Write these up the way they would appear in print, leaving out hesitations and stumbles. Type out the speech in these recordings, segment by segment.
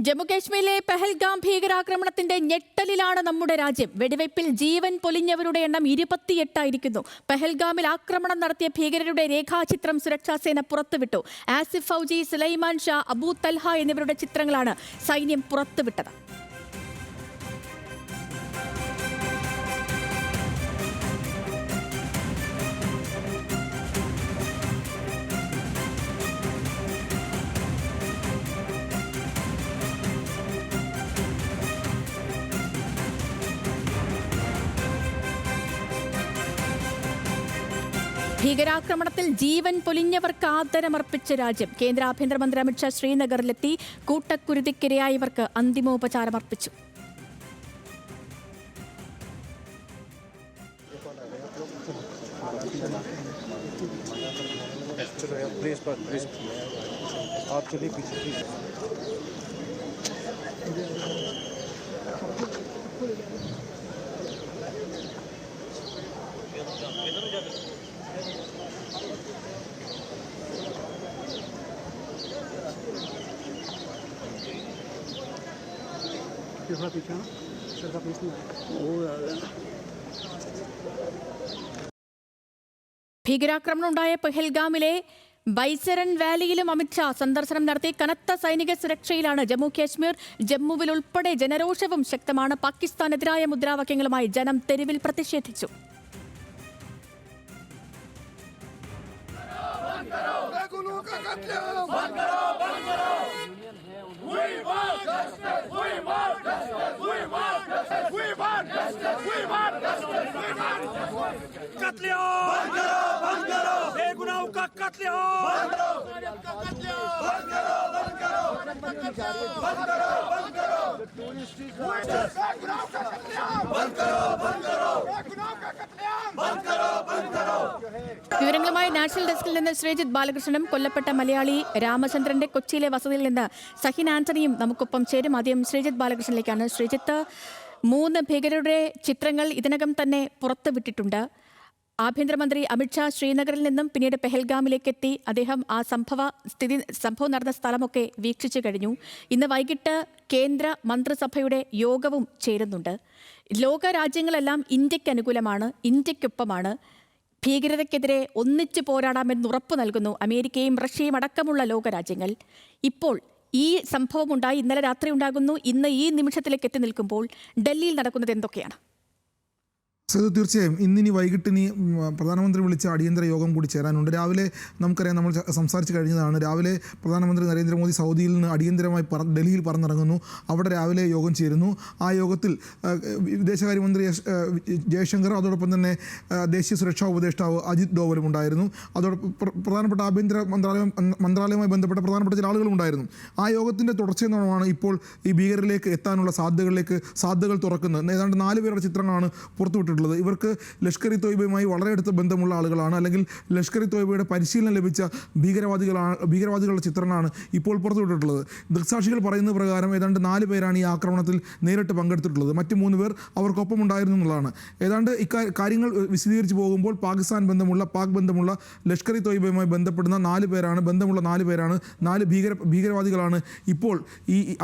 ജമ്മുകാശ്മീരിലെ പെഹൽഗാം ഭീകരാക്രമണത്തിന്റെ ഞെട്ടലിലാണ് നമ്മുടെ രാജ്യം. വെടിവയ്പിൽ ജീവൻ പൊലിഞ്ഞവരുടെ എണ്ണം 28 ആയിരിക്കുന്നു. പെഹൽഗാമിൽ ആക്രമണം നടത്തിയ ഭീകരരുടെ രേഖാചിത്രം സുരക്ഷാസേന പുറത്തുവിട്ടു. ആസിഫ് ഫൗജി, സുലൈമാൻ ഷാ, അബൂ തൽഹ എന്നിവരുടെ ചിത്രങ്ങളാണ് സൈന്യം പുറത്തുവിട്ടത്. ഭീകരാക്രമണത്തിൽ ജീവൻ പൊലിഞ്ഞവർക്ക് ആദരമർപ്പിച്ച രാജ്യം. കേന്ദ്ര ആഭ്യന്തരമന്ത്രി അമിത്ഷാ ശ്രീനഗറിലെത്തി കൂട്ടക്കുരുതിക്കിരയായവർക്ക് അന്തിമോപചാരമർപ്പിച്ചു. ഭീകരാക്രമണം ഉണ്ടായ പെഹൽഗാമിലെ ബൈസരൻ വാലിയിലും അമിത്ഷാ സന്ദർശനം നടത്തി. കനത്ത സൈനിക സുരക്ഷയിലാണ് ജമ്മു കാശ്മീർ. ജമ്മുവിൽ ഉൾപ്പെടെ ജനരോഷവും ശക്തമാണ്. പാകിസ്ഥാനെതിരായ മുദ്രാവാക്യങ്ങളുമായി ജനം തെരുവിൽ പ്രതിഷേധിച്ചു. വിവരങ്ങളുമായി നാഷണൽ ഡെസ്കിൽ നിന്ന് ശ്രീജിത്ത് ബാലകൃഷ്ണനും കൊല്ലപ്പെട്ട മലയാളി രാമചന്ദ്രന്റെ കൊച്ചിയിലെ വസതിയിൽ നിന്ന് സഹിൻ ആന്റണിയും നമുക്കൊപ്പം ചേരും. ആദ്യം ശ്രീജിത്ത് ബാലകൃഷ്ണനിലേക്കാണ്. ശ്രീജിത്ത്, 3 ഭീകരരുടെ ചിത്രങ്ങൾ ഇതിനകം തന്നെ പുറത്തുവിട്ടിട്ടുണ്ട്. ആഭ്യന്തരമന്ത്രി അമിത്ഷാ ശ്രീനഗറിൽ നിന്നും പിന്നീട് പെഹൽഗാമിലേക്ക് എത്തി. അദ്ദേഹം ആ സംഭവം നടന്ന സ്ഥലമൊക്കെ വീക്ഷിച്ചു കഴിഞ്ഞു. ഇന്ന് വൈകിട്ട് കേന്ദ്ര മന്ത്രിസഭയുടെ യോഗവും ചേരുന്നുണ്ട്. ലോക രാജ്യങ്ങളെല്ലാം ഇന്ത്യക്ക് അനുകൂലമാണ്, ഇന്ത്യക്കൊപ്പമാണ്. ഭീകരതയ്ക്കെതിരെ ഒന്നിച്ചു പോരാടാമെന്ന് ഉറപ്പു നൽകുന്നു അമേരിക്കയും റഷ്യയും അടക്കമുള്ള ലോകരാജ്യങ്ങൾ. ഇപ്പോൾ ഈ സംഭവം ഉണ്ടായി, ഇന്നലെ രാത്രി ഉണ്ടാകുന്നു. ഇന്ന് ഈ നിമിഷത്തിലേക്ക് എത്തി നിൽക്കുമ്പോൾ ഡൽഹിയിൽ നടക്കുന്നത് എന്തൊക്കെയാണ്? തീർച്ചയായും ഇന്നിനി വൈകിട്ടിനി പ്രധാനമന്ത്രി വിളിച്ച അടിയന്തര യോഗം കൂടി ചേരാനുണ്ട്. രാവിലെ നമുക്കറിയാം, നമ്മൾ സംസാരിച്ച് കഴിഞ്ഞതാണ്. രാവിലെ പ്രധാനമന്ത്രി നരേന്ദ്രമോദി സൗദിയിൽ നിന്ന് അടിയന്തരമായി ഡൽഹിയിൽ പറന്നിറങ്ങുന്നു. അവിടെ രാവിലെ യോഗം ചേരുന്നു. ആ യോഗത്തിൽ വിദേശകാര്യമന്ത്രി ജയശങ്കർ, അതോടൊപ്പം തന്നെ ദേശീയ സുരക്ഷാ ഉപദേഷ്ടാവ് അജിത് ഡോവലും ഉണ്ടായിരുന്നു. അതോടൊപ്പം പ്രധാനപ്പെട്ട ആഭ്യന്തര മന്ത്രാലയവുമായി ബന്ധപ്പെട്ട പ്രധാനപ്പെട്ട ചില ആളുകളും ഉണ്ടായിരുന്നു. ആ യോഗത്തിൻ്റെ തുടർച്ചയെന്നോണമാണ് ഇപ്പോൾ ഈ ഭീകരരിലേക്ക് എത്താനുള്ള സാധ്യതകൾ തുറക്കുന്നത്. ഏതാണ്ട് 4 പേരുടെ ചിത്രങ്ങളാണ് പുറത്തുവിട്ടത്. ഇവർക്ക് ലഷ്കർ ഇ തോയ്ബയുമായി വളരെ അടുത്ത ബന്ധമുള്ള ആളുകളാണ്, അല്ലെങ്കിൽ ലഷ്കർ ഇ തോയ്ബയുടെ പരിശീലനം ലഭിച്ച ഭീകരവാദികളുടെ ചിത്രങ്ങളാണ് ഇപ്പോൾ പുറത്തുവിട്ടിട്ടുള്ളത്. ദൃക്സാക്ഷികൾ പറയുന്ന പ്രകാരം ഏതാണ്ട് 4 പേരാണ് ഈ ആക്രമണത്തിൽ നേരിട്ട് പങ്കെടുത്തിട്ടുള്ളത്. മറ്റ് 3 പേർ അവർക്കൊപ്പം ഉണ്ടായിരുന്നു എന്നുള്ളതാണ്. ഏതാണ്ട് കാര്യങ്ങൾ വിശദീകരിച്ച് പോകുമ്പോൾ പാക് ബന്ധമുള്ള ലഷ്കർ ഇ തോയ്ബയുമായി ബന്ധപ്പെടുന്ന 4 പേരാണ്, 4 ഭീകരവാദികളാണ് ഇപ്പോൾ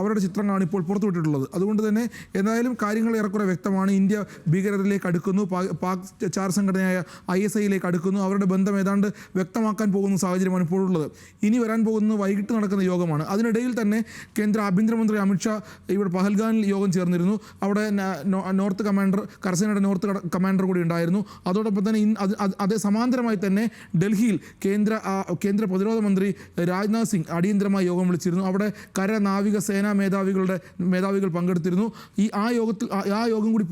അവരുടെ ചിത്രങ്ങളാണ് ഇപ്പോൾ പുറത്തുവിട്ടിട്ടുള്ളത്. അതുകൊണ്ട് തന്നെ എന്തായാലും കാര്യങ്ങൾ ഏറെക്കുറെ വ്യക്തമാണ്. ഇന്ത്യ ഭീകരരിലേക്ക് അടുക്കുന്നു, പാക് ചാർ സംഘടനയായ ISIയിലേക്ക് അടുക്കുന്നു. അവരുടെ ബന്ധം ഏതാണ്ട് വ്യക്തമാക്കാൻ പോകുന്ന സാഹചര്യമാണ് ഇപ്പോഴുള്ളത്. ഇനി വരാൻ പോകുന്നത് വൈകിട്ട് നടക്കുന്ന യോഗമാണ്. അതിനിടയിൽ തന്നെ കേന്ദ്ര ആഭ്യന്തരമന്ത്രി അമിത്ഷാ ഇവിടെ പഹൽഗാമിൽ യോഗം ചേർന്നിരുന്നു. അവിടെ നോർത്ത് കമാൻഡർ, കരസേനയുടെ നോർത്ത് കമാൻഡർ കൂടി ഉണ്ടായിരുന്നു. അതോടൊപ്പം തന്നെ അതേ സമാന്തരമായി തന്നെ ഡൽഹിയിൽ കേന്ദ്ര പ്രതിരോധ മന്ത്രി രാജ്നാഥ് സിംഗ് അടിയന്തരമായി യോഗം വിളിച്ചിരുന്നു. അവിടെ കര, നാവിക, സേനാ മേധാവികൾ പങ്കെടുത്തിരുന്നു. ആ യോഗം കൂടി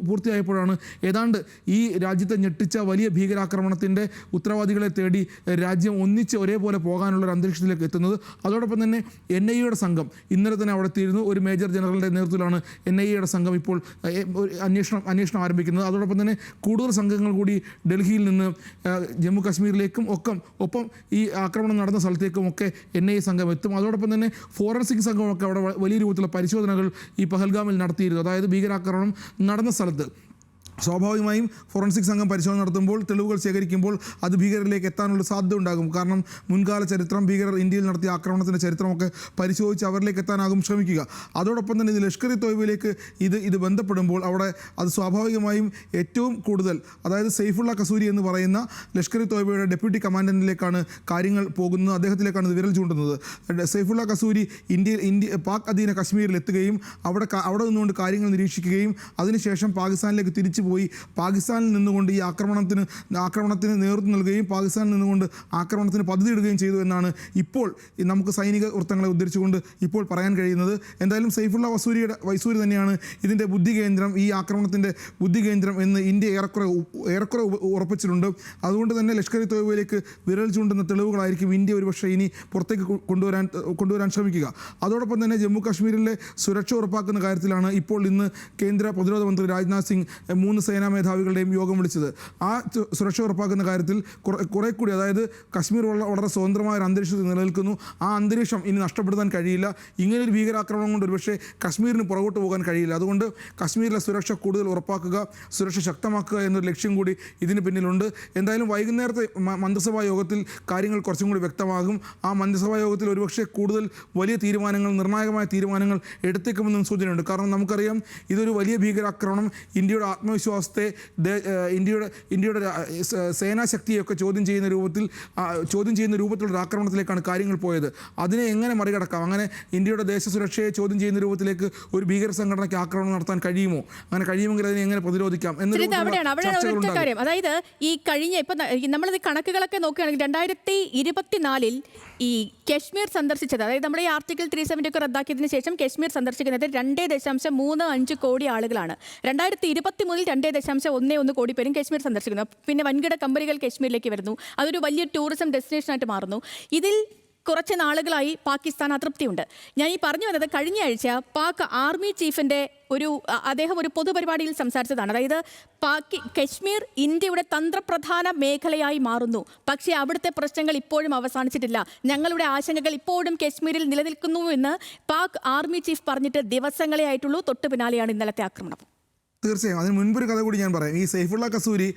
പൂർത്തിയായപ്പോഴാണ് ഏതാണ്ട് ഈ രാജ്യത്തെ ഞെട്ടിച്ച വലിയ ഭീകരാക്രമണത്തിൻ്റെ ഉത്തരവാദികളെ തേടി രാജ്യം ഒന്നിച്ച് ഒരേപോലെ പോകാനുള്ള ഒരു അന്തരീക്ഷത്തിലേക്ക് എത്തുന്നത്. അതോടൊപ്പം തന്നെ NIAയുടെ സംഘം ഇന്നലെ തന്നെ അവിടെ എത്തിയിരുന്നു. ഒരു മേജർ ജനറലിൻ്റെ നേതൃത്വത്തിലാണ് NIAയുടെ സംഘം ഇപ്പോൾ അന്വേഷണം ആരംഭിക്കുന്നത്. അതോടൊപ്പം തന്നെ കൂടുതൽ സംഘങ്ങൾ കൂടി ഡൽഹിയിൽ നിന്ന് ജമ്മു കാശ്മീരിലേക്കും ഒപ്പം ഈ ആക്രമണം നടന്ന സ്ഥലത്തേക്കും ഒക്കെ NIA സംഘം എത്തും. അതോടൊപ്പം തന്നെ ഫോറൻസിക് സംഘമൊക്കെ അവിടെ വലിയ രൂപത്തിലുള്ള പരിശോധനകൾ ഈ പഹൽഗാമിൽ നടത്തിയിരുന്നു. അതായത് ഭീകരാക്രമണം നടന്ന സ്ഥലത്ത് സ്വാഭാവികമായും ഫോറൻസിക് സംഘം പരിശോധന നടത്തുമ്പോൾ തെളിവുകൾ ശേഖരിക്കുമ്പോൾ അത് ഭീകരരിലേക്ക് എത്താനുള്ള സാധ്യത ഉണ്ടാകും. കാരണം മുൻകാല ചരിത്രം, ഭീകരർ ഇന്ത്യയിൽ നടത്തിയ ആക്രമണത്തിൻ്റെ ചരിത്രമൊക്കെ പരിശോധിച്ച് അവരിലേക്ക് എത്താനാകും ശ്രമിക്കുക. അതോടൊപ്പം തന്നെ ഇത് ലഷ്കർ ഇ തോയ്ബയിലേക്ക് ഇത് ബന്ധപ്പെടുമ്പോൾ അവിടെ അത് സ്വാഭാവികമായും ഏറ്റവും കൂടുതൽ, അതായത് സെയ്ഫുള്ള കസൂരി എന്ന് പറയുന്ന ലഷ്കർ ഇ തോയ്ബയുടെ ഡെപ്യൂട്ടി കമാൻഡൻറ്റിലേക്കാണ് കാര്യങ്ങൾ പോകുന്നത്, അദ്ദേഹത്തിലേക്കാണ് ഇത് വിരൽ ചൂണ്ടുന്നത്. സെയ്ഫുള്ള കസൂരി പാക് അധീന കശ്മീരിൽ എത്തുകയും അവിടെ നിന്നുകൊണ്ട് കാര്യങ്ങൾ നിരീക്ഷിക്കുകയും അതിനുശേഷം പാകിസ്ഥാനിലേക്ക് തിരിച്ചു പോയി പാകിസ്ഥാനിൽ നിന്നുകൊണ്ട് ഈ ആക്രമണത്തിന് നേതൃത്വം നൽകുകയും പാകിസ്ഥാനിൽ നിന്നുകൊണ്ട് ആക്രമണത്തിന് പദ്ധതിയിടുകയും ചെയ്തു എന്നാണ് ഇപ്പോൾ നമുക്ക് സൈനിക വൃത്തങ്ങളെ ഉദ്ധരിച്ചുകൊണ്ട് ഇപ്പോൾ പറയാൻ കഴിയുന്നത്. എന്തായാലും സെയ്ഫുള്ള വൈസൂരി തന്നെയാണ് ഇതിൻ്റെ ബുദ്ധികേന്ദ്രം, ഈ ആക്രമണത്തിൻ്റെ ബുദ്ധികേന്ദ്രം എന്ന് ഇന്ത്യ ഏറെക്കുറെ ഉറപ്പിച്ചിട്ടുണ്ട്. അതുകൊണ്ട് തന്നെ ലഷ്കർ ഇ തോയ്ബയിലേക്ക് വിരൽ ചൂണ്ടുന്ന തെളിവുകളായിരിക്കും ഇന്ത്യ ഒരുപക്ഷെ ഇനി പുറത്തേക്ക് കൊണ്ടുവരാൻ ശ്രമിക്കുക. അതോടൊപ്പം തന്നെ ജമ്മു കാശ്മീരിലെ സുരക്ഷ ഉറപ്പാക്കുന്ന കാര്യത്തിലാണ് ഇന്ന് കേന്ദ്ര പ്രതിരോധ മന്ത്രി രാജ്നാഥ് സിംഗ് 3 സേനാ മേധാവികളുടെയും യോഗം വിളിച്ചത്. ആ സുരക്ഷ ഉറപ്പാക്കുന്ന കാര്യത്തിൽ കുറെ കൂടി, അതായത് കശ്മീർ വളരെ സ്വതന്ത്രമായ ഒരു അന്തരീക്ഷത്തിൽ നിലനിൽക്കുന്നു. ആ അന്തരീക്ഷം ഇനി നഷ്ടപ്പെടുത്താൻ കഴിയില്ല. ഇങ്ങനൊരു ഭീകരാക്രമണം കൊണ്ട് ഒരുപക്ഷെ കശ്മീരിന് പുറകോട്ട് പോകാൻ കഴിയില്ല. അതുകൊണ്ട് കശ്മീരിലെ സുരക്ഷ കൂടുതൽ ഉറപ്പാക്കുക, സുരക്ഷ ശക്തമാക്കുക എന്നൊരു ലക്ഷ്യം കൂടി ഇതിന് പിന്നിലുണ്ട്. എന്തായാലും വൈകുന്നേരത്തെ മന്ത്രിസഭാ യോഗത്തിൽ കാര്യങ്ങൾ കുറച്ചും കൂടി വ്യക്തമാകും. ആ മന്ത്രിസഭാ യോഗത്തിൽ ഒരുപക്ഷെ കൂടുതൽ വലിയ തീരുമാനങ്ങൾ, നിർണായകമായ തീരുമാനങ്ങൾ എടുത്തേക്കുമെന്നും സൂചനയുണ്ട്. കാരണം നമുക്കറിയാം, ഇതൊരു വലിയ ഭീകരാക്രമണം ഇന്ത്യയുടെ ആത്മവിശ്വാസത്തെ, ഇന്ത്യയുടെ സേനാശക്തിയൊക്കെ ചോദ്യം ചെയ്യുന്ന രൂപത്തിലുള്ള ആക്രമണത്തിലേക്കാണ് കാര്യങ്ങൾ പോയത്. അതിനെ എങ്ങനെ മറികടക്കാം? അങ്ങനെ ഇന്ത്യയുടെ ദേശസുരക്ഷയെ ചോദ്യം ചെയ്യുന്ന രൂപത്തിലേക്ക് ഒരു ഭീകര സംഘടനയ്ക്ക് ആക്രമണം നടത്താൻ കഴിയുമോ? അങ്ങനെ കഴിയുമെങ്കിൽ അതിനെ എങ്ങനെ പ്രതിരോധിക്കാം എന്ന കാര്യം. അതായത് ഈ കഴിഞ്ഞ നമ്മളത് കണക്കുകളൊക്കെ നോക്കുകയാണെങ്കിൽ 2024 ഈ കശ്മീർ സന്ദർശിച്ചത്, അതായത് നമ്മുടെ ഈ ആർട്ടിക്കിൾ 370 ഒക്കെ റദ്ദാക്കിയതിന് ശേഷം കശ്മീർ സന്ദർശിക്കുന്നത് 2.35 കോടി ആളുകളാണ്. 2020 മുതൽ 2.11 കോടി പേരും കശ്മീർ സന്ദർശിക്കുന്നു. പിന്നെ വൻകിട കമ്പനികൾ കശ്മീരിലേക്ക് വരുന്നു. അതൊരു വലിയ ടൂറിസം ഡെസ്റ്റിനേഷനായിട്ട് മാറുന്നു. ഇതിൽ കുറച്ച് നാളുകളായി പാകിസ്ഥാൻ അതൃപ്തിയുണ്ട്. ഞാൻ ഈ പറഞ്ഞു വന്നത്, കഴിഞ്ഞ ആഴ്ച പാക് ആർമി ചീഫിൻ്റെ അദ്ദേഹം ഒരു പൊതുപരിപാടിയിൽ സംസാരിച്ചതാണ്. അതായത് കശ്മീർ ഇന്ത്യയുടെ തന്ത്രപ്രധാന മേഖലയായി മാറുന്നു, പക്ഷേ അവിടുത്തെ പ്രശ്നങ്ങൾ ഇപ്പോഴും അവസാനിച്ചിട്ടില്ല, ഞങ്ങളുടെ ആശങ്കകൾ ഇപ്പോഴും കശ്മീരിൽ നിലനിൽക്കുന്നു എന്ന് പാക് ആർമി ചീഫ് പറഞ്ഞിട്ട് ദിവസങ്ങളെ ആയിട്ടുള്ളൂ. തൊട്ടു പിന്നാലെയാണ് ഇന്നലത്തെ ആക്രമണം. തീർച്ചയായും അതിന് മുൻപൊരു കഥ കൂടി ഞാൻ പറയാം. ഈ സെയ്ഫുള്ള കസൂരി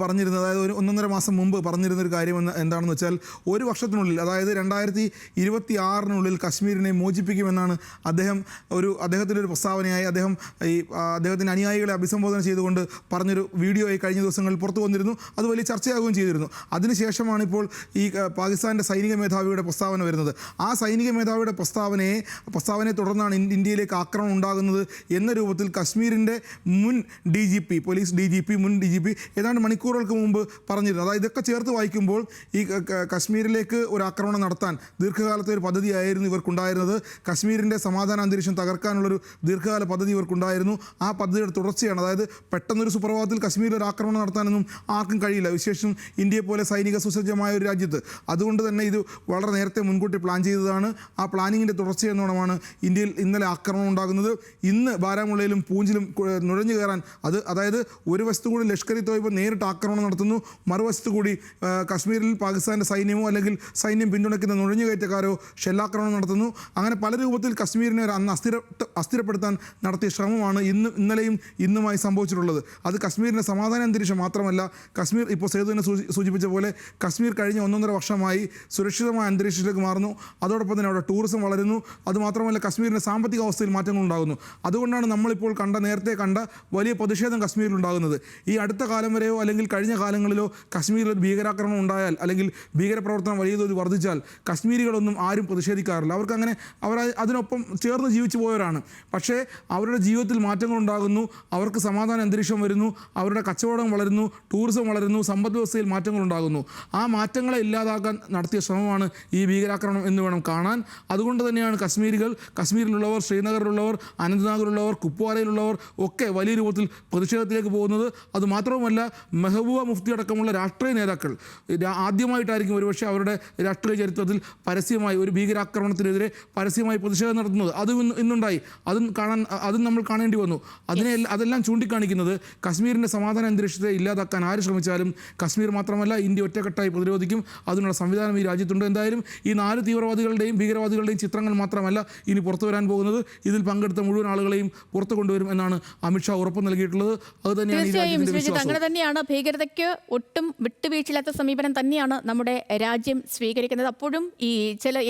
പറഞ്ഞിരുന്നത്, അതായത് ഒരു 1.5 മാസം മുമ്പ് പറഞ്ഞിരുന്നൊരു കാര്യം എന്താണെന്ന് വെച്ചാൽ, ഒരു വർഷത്തിനുള്ളിൽ, അതായത് 2026 കശ്മീരിനെ മോചിപ്പിക്കുമെന്നാണ് അദ്ദേഹത്തിൻ്റെ ഒരു പ്രസ്താവനയായി അദ്ദേഹത്തിൻ്റെ അനുയായികളെ അഭിസംബോധന ചെയ്തുകൊണ്ട് പറഞ്ഞൊരു വീഡിയോയായി കഴിഞ്ഞ ദിവസങ്ങളിൽ പുറത്തു വന്നിരുന്നു. അത് വലിയ ചർച്ചയാകുകയും ചെയ്തിരുന്നു. അതിനുശേഷമാണ് ഇപ്പോൾ ഈ പാകിസ്ഥാൻ്റെ സൈനിക മേധാവിയുടെ പ്രസ്താവന വരുന്നത്. ആ സൈനിക മേധാവിയുടെ പ്രസ്താവനയെ തുടർന്നാണ് ഇന്ത്യയിലേക്ക് ആക്രമണം ഉണ്ടാകുന്നത് എന്ന രൂപത്തിൽ കശ്മീരിൻ്റെ മുൻ പോലീസ് ഡി ജി പി ഏതാണ്ട് മണിക്കൂറുകൾക്ക് മുമ്പ് പറഞ്ഞിരുന്നു. അതായത് ഇതൊക്കെ ചേർത്ത് വായിക്കുമ്പോൾ ഈ കശ്മീരിലേക്ക് ഒരു ആക്രമണം നടത്താൻ ദീർഘകാലത്തെ ഒരു പദ്ധതിയായിരുന്നു ഇവർക്കുണ്ടായിരുന്നത്. കശ്മീരിൻ്റെ സമാധാന അന്തരീക്ഷം തകർക്കാനുള്ളൊരു ദീർഘകാല പദ്ധതി ഇവർക്കുണ്ടായിരുന്നു. ആ പദ്ധതിയുടെ തുടർച്ചയാണ്. അതായത് പെട്ടെന്നൊരു സുപ്രഭാതത്തിൽ കശ്മീരിൽ ഒരു ആക്രമണം നടത്താനൊന്നും ആർക്കും കഴിയില്ല, വിശേഷം ഇന്ത്യയെ പോലെ സൈനിക സുസജ്ജമായ ഒരു രാജ്യത്ത്. അതുകൊണ്ട് തന്നെ ഇത് വളരെ നേരത്തെ മുൻകൂട്ടി പ്ലാൻ ചെയ്തതാണ്. ആ പ്ലാനിങ്ങിൻ്റെ തുടർച്ചയെന്നോണമാണ് ഇന്ത്യയിൽ ഇന്നലെ ആക്രമണം ഉണ്ടാകുന്നത്. ഇന്ന് ബാരാമുള്ളയിലും പൂഞ്ചിലും നുഴഞ്ഞു കയറാൻ, അതായത് ഒരു വശത്തു കൂടി ലഷ്കർ ഇ തോയ്ബ നേരിട്ട് ആക്രമണം നടത്തുന്നു, മറുവശത്തു കൂടി കശ്മീരിൽ പാകിസ്ഥാൻ്റെ സൈന്യമോ അല്ലെങ്കിൽ സൈന്യം പിന്തുണയ്ക്കുന്ന നുഴഞ്ഞുകയറ്റക്കാരോ ഷെല്ലാക്രമണം നടത്തുന്നു. അങ്ങനെ പല രൂപത്തിൽ കശ്മീരിനെ അന്ന് അസ്ഥിരപ്പെടുത്താൻ നടത്തിയ ശ്രമമാണ് ഇന്നലെയും ഇന്നുമായി സംഭവിച്ചിട്ടുള്ളത്. അത് കശ്മീരിൻ്റെ സമാധാന അന്തരീക്ഷം മാത്രമല്ല, കശ്മീർ ഇപ്പോൾ സേതുവിനെ സൂചിപ്പിച്ച പോലെ കശ്മീർ കഴിഞ്ഞ 1.5 വർഷമായി സുരക്ഷിതമായ അന്തരീക്ഷത്തിലേക്ക് മാറുന്നു. അതോടൊപ്പം തന്നെ അവിടെ ടൂറിസം വളരുന്നു. അതുമാത്രമല്ല, കശ്മീരിൻ്റെ സാമ്പത്തിക അവസ്ഥയിൽ മാറ്റങ്ങൾ ഉണ്ടാകുന്നു. അതുകൊണ്ടാണ് നമ്മളിപ്പോൾ നേരത്തെ കണ്ട വലിയ പ്രതിഷേധം കശ്മീരിലുണ്ടാകുന്നത്. ഈ അടുത്ത കാലം വരെയോ അല്ലെങ്കിൽ കഴിഞ്ഞ കാലങ്ങളിലോ കശ്മീരിൽ ഒരു ഭീകരാക്രമണം ഉണ്ടായാൽ അല്ലെങ്കിൽ ഭീകരപ്രവർത്തനം വലിയ തോതിൽ വർദ്ധിച്ചാൽ കശ്മീരികളൊന്നും ആരും പ്രതിഷേധിക്കാറില്ല. അവർ അതിനൊപ്പം ചേർന്ന് ജീവിച്ചു പോയവരാണ്. പക്ഷേ അവരുടെ ജീവിതത്തിൽ മാറ്റങ്ങൾ ഉണ്ടാകുന്നു, അവർക്ക് സമാധാന അന്തരീക്ഷം വരുന്നു, അവരുടെ കച്ചവടം വളരുന്നു, ടൂറിസം വളരുന്നു, സമ്പദ് വ്യവസ്ഥയിൽ മാറ്റങ്ങൾ ഉണ്ടാകുന്നു. ആ മാറ്റങ്ങളെ ഇല്ലാതാക്കാൻ നടത്തിയ ശ്രമമാണ് ഈ ഭീകരാക്രമണം എന്ന് വേണം കാണാൻ. അതുകൊണ്ട് തന്നെയാണ് കശ്മീരിലുള്ളവർ, ശ്രീനഗറിലുള്ളവർ, അനന്ത്നാഗിലുള്ളവർ, കുപ്വാരയിലുള്ളവർ ഒക്കെ വലിയ രൂപത്തിൽ പ്രതിഷേധത്തിലേക്ക് പോകുന്നത്. അതുമാത്രവുമല്ല, മെഹബൂബ മുഫ്തി അടക്കമുള്ള രാഷ്ട്രീയ നേതാക്കൾ ആദ്യമായിട്ടായിരിക്കും ഒരുപക്ഷെ അവരുടെ രാഷ്ട്രീയ ചരിത്രത്തിൽ പരസ്യമായി ഒരു ഭീകരാക്രമണത്തിനെതിരെ പരസ്യമായി പ്രതിഷേധം നടത്തുന്നത്. അതും ഇന്നുണ്ടായി. അതും നമ്മൾ കാണേണ്ടി വന്നു. അതെല്ലാം ചൂണ്ടിക്കാണിക്കുന്നത് കശ്മീരിൻ്റെ സമാധാന അന്തരീക്ഷത്തെ ഇല്ലാതാക്കാൻ ആര് ശ്രമിച്ചാലും കശ്മീർ മാത്രമല്ല ഇന്ത്യ ഒറ്റക്കെട്ടായി പ്രതിരോധിക്കും. അതിനുള്ള സംവിധാനം ഈ രാജ്യത്തുണ്ട്. എന്തായാലും ഈ 4 തീവ്രവാദികളുടെയും ഭീകരവാദികളുടെയും ചിത്രങ്ങൾ മാത്രമല്ല ഇനി പുറത്തു വരാൻ പോകുന്നത്. ഇതിൽ പങ്കെടുത്ത മുഴുവൻ ആളുകളെയും പുറത്തു കൊണ്ടുവരും എന്നാണ് അമിത്ഷാ ഉറപ്പ് നൽകിയിട്ടുള്ളത്. അത് തന്നെയാണ് ഈ തീർച്ചയായും രാജ്യത്തിന്റെ ശ്രീജിത്ത്, വിശ്വാസം. അങ്ങനെ തന്നെയാണ്. ഭീകരതയ്ക്ക് ഒട്ടും വിട്ടുവീഴ്ചയില്ലാത്ത സമീപനം തന്നെയാണ് നമ്മുടെ രാജ്യം സ്വീകരിക്കുന്നത്. അപ്പോഴും ഈ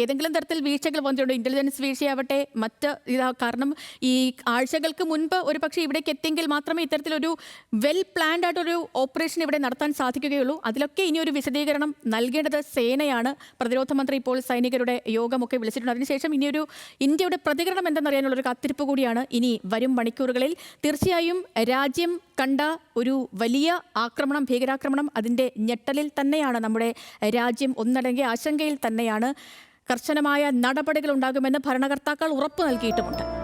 ഏതെങ്കിലും തരത്തിൽ വീഴ്ചകൾ വന്നിട്ടുണ്ട്, ഇന്റലിജൻസ് വീഴ്ചയാവട്ടെ മറ്റ് കാരണം ഈ ആഴ്ചകൾക്ക് മുൻപ് ഒരു പക്ഷേ ഇവിടേക്ക് എത്തിയെങ്കിൽ മാത്രമേ ഇത്തരത്തിലൊരു വെൽ പ്ലാൻഡ് ആയിട്ടൊരു ഓപ്പറേഷൻ ഇവിടെ നടത്താൻ സാധിക്കുകയുള്ളൂ. അതിലൊക്കെ ഇനി ഒരു വിശദീകരണം നൽകേണ്ടത് സേനയാണ്. പ്രതിരോധ മന്ത്രി ഇപ്പോൾ സൈനികരുടെ യോഗമൊക്കെ വിളിച്ചിട്ടുണ്ട്. അതിനുശേഷം ഇനിയൊരു ഇന്ത്യയുടെ പ്രതികരണം എന്തെന്നറിയാനുള്ളൊരു കാത്തിരിപ്പ് കൂടിയാണ് ഇനി വരും മണിക്കൂറുകളിൽ. തീർച്ചയായും രാജ്യം കണ്ട ഒരു വലിയ ആക്രമണം, ഭീകരാക്രമണം, അതിൻ്റെ ഞെട്ടലിൽ തന്നെയാണ് നമ്മുടെ രാജ്യം, ഒന്നടങ്ങിയ ആശങ്കയിൽ തന്നെയാണ്. കർശനമായ നടപടികൾ ഉണ്ടാകുമെന്ന് ഭരണകർത്താക്കൾ ഉറപ്പു നൽകിയിട്ടുമുണ്ട്.